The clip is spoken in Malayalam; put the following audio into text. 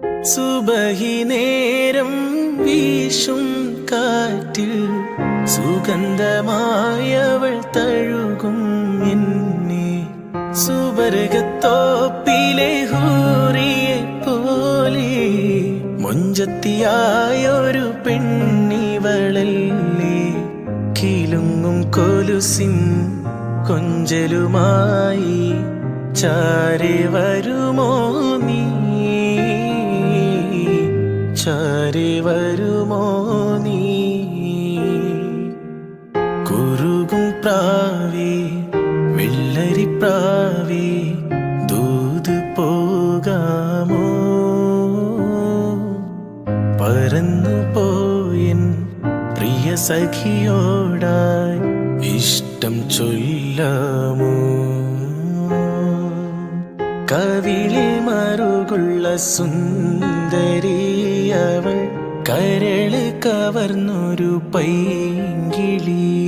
സുബഹി നേരം വീശും കാറ്റിൽ സുഗന്ധമായവൾ തഴുകും എന്നെ. സുവർഗത്തോപ്പിലെ ഹൂറിയെ പോലെ മൊഞ്ചത്തിയായൊരു പെണ്ണിവളല്ലേ. കിലുങ്ങും കൊലുസിൻ കൊഞ്ചലുമായി ചാരെ വരുമോ നീ, ചാരെ വരുമോ നീ. കുറുകും പ്രാവേ വെള്ളരിപ്രാവേ ദൂത് പോകാമോ. പറന്നു പോയൻ പ്രിയ സഖിയോടായി ഇഷ്ടം ചൊല്ലാമോ. കവിളിൽ മറുകുള്ള സുന്ദരിയവൾ കരള് കവർന്നൊരു പൈങ്കിളി.